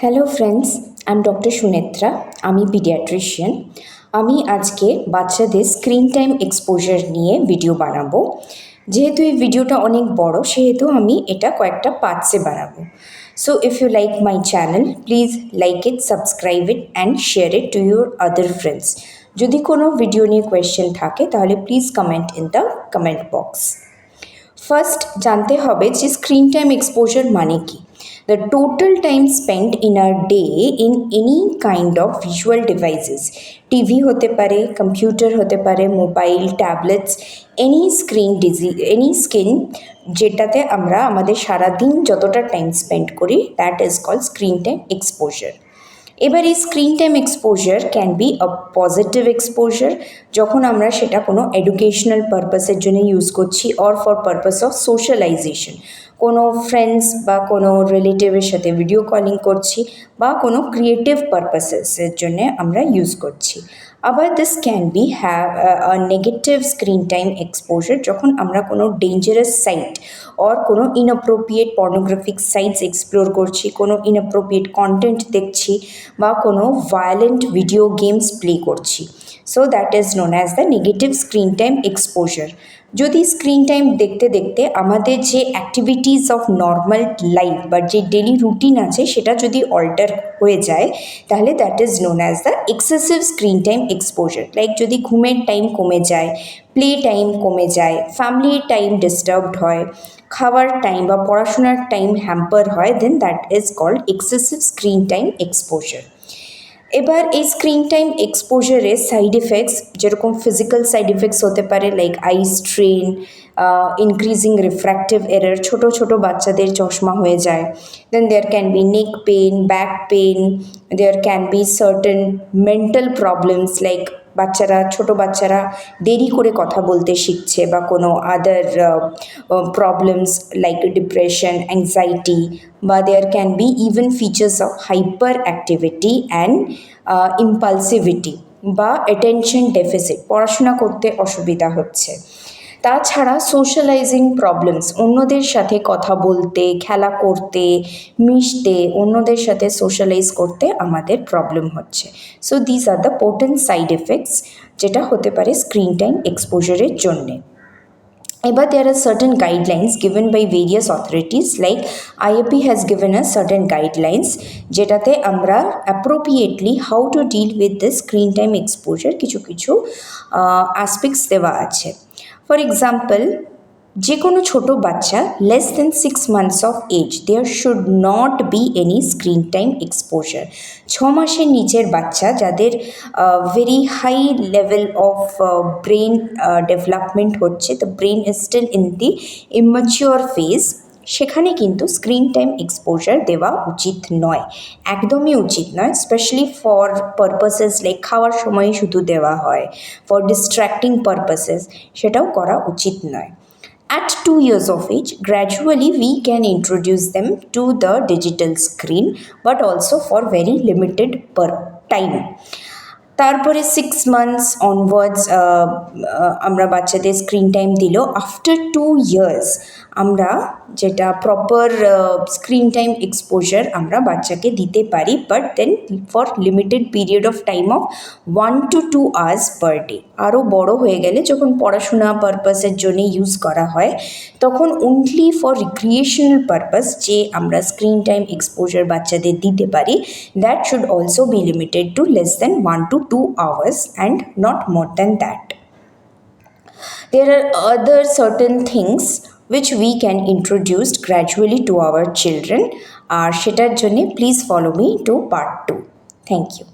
Hello friends, I am doctor Sunethra. আমি paediatrician. আমি আজকে বাচ্চাদের স্ক্রিন টাইম এক্সপোজার নিয়ে ভিডিও বানাবো। যেহেতু এই ভিডিওটা অনেক বড়, সেহেতু আমি এটা কয়েকটা পার্টসে বানাবো। So if you like my channel, please like it, subscribe it and share it to your other friends. যদি কোনো ভিডিও নিয়ে কোয়েশ্চেন থাকে তাহলে please comment in the comment box. First জানতে হবে যে স্ক্রিন টাইম এক্সপোজার মানে কি। The total time spent in a day in any kind of visual devices, TV হতে পারে, কম্পিউটার হতে পারে, মোবাইল, ট্যাবলেটস, এনি স্ক্রিন যেটাতে আমরা আমাদের সারাদিন যতটা টাইম স্পেন্ড করি, that is called screen time exposure. এবার এই screen time exposure can be a positive exposure, যখন আমরা সেটা কোনো এডুকেশনাল পারপাসের জন্য ইউজ করছি, or for purpose of socialisation, কোনো ফ্রেন্ডস বা কোনো রিলেটিভের সাথে ভিডিও কলিং করছি, বা কোনো ক্রিয়েটিভ পারপাসেসের জন্যে আমরা ইউজ করছি। আবার this can be have a negative screen time exposure, যখন আমরা কোনো ডেঞ্জারাস সাইট অর কোনো ইনঅ্যাপ্রোপ্রিয়েট পর্নোগ্রাফিক সাইটস এক্সপ্লোর করছি, কোনো ইনঅ্যাপ্রোপ্রিয়েট কন্টেন্ট দেখছি, বা কোনো ভায়োলেন্ট ভিডিও গেমস প্লে করছি। So that is known as the negative screen time exposure. যদি স্ক্রিন টাইম দেখতে দেখতে আমাদের যে অ্যাক্টিভিটিস অফ নর্মাল লাইফ বা যে ডেলি রুটিন আছে সেটা যদি অল্টার হয়ে যায়, তাহলে that is known as the excessive screen time exposure. Like যদি ঘুমের টাইম কমে যায়, প্লে টাইম কমে যায়, ফ্যামিলির টাইম ডিস্টার্বড হয়, খাওয়ার টাইম বা পড়াশোনার টাইম হ্যাম্পার হয়, then that is called excessive screen time exposure. এবার এই স্ক্রিন টাইম এক্সপোজারের সাইড এফেক্টস, যেরকম ফিজিক্যাল সাইড এফেক্টস হতে পারে, like eye strain, increasing refractive error, ছোটো ছোটো বাচ্চাদের চশমা হয়ে যায়। Then there can be neck pain, back pain, there can be certain mental problems, like ছোটো বাচ্চারা দেরি করে কথা বলতে শিখছে, বা কোনো other problems like depression, anxiety, বা there can B even features of hyper activity and impulsivity, বা অ্যাটেনশন ডেফিসিট, পড়াশোনা করতে অসুবিধা হচ্ছে। তাছাড়া সোশ্যালাইজিং প্রবলেমস, অন্যদের সাথে কথা বলতে, খেলা করতে, মিশতে, অন্যদের সাথে সোশ্যালাইজ করতে আমাদের প্রবলেম হচ্ছে। So this are the potent side effects যেটা হতে পারে স্ক্রিন টাইম এক্সপোজারের জন্যে। এবার there are certain guidelines given by various authorities, like IAP has given us certain guidelines যেটাতে আমরা appropriately how to deal with this screen time exposure কিছু aspects দেওয়া আছে। ফর এক্সাম্পল, যে কোনো ছোটো বাচ্চা less than 6 months of age, there should not be any screen time exposure. 6 মাসের নিচের বাচ্চা যাদের very high level of brain development হচ্ছে, the brain is still in the immature phase, সেখানে কিন্তু স্ক্রিন টাইম এক্সপোজার দেওয়া উচিত নয়, একদমই উচিত নয়। স্পেশালি ফর পারপাসেস লাইক খাওয়ার সময় শুধু দেওয়া হয়, ফর ডিস্ট্র্যাক্টিং পারপাসেস, সেটাও করা উচিত নয়। At 2 years of age, gradually we can introduce them to the digital screen, but also for very limited time. তারপরে 6 months onwards আমরা বাচ্চাদের স্ক্রিন টাইম দিলেও আফটার 2 years আমরা যেটা প্রপার স্ক্রিন টাইম এক্সপোজার আমরা বাচ্চাকে দিতে পারি, but then for limited period of time of 1 to 2 hours per day. আরও বড়ো হয়ে গেলে, যখন পড়াশোনা পারপাসের জন্য ইউজ করা হয়, তখন অনলি ফর রিক্রিয়েশনাল পারপাস যে আমরা স্ক্রিন টাইম এক্সপোজার বাচ্চাদের দিতে পারি, that should also be limited to less than 1 to 2 hours and not more than that. There are other certain things which we can introduce gradually to our children, আর সেটার জন্য please follow me to part 2. Thank you.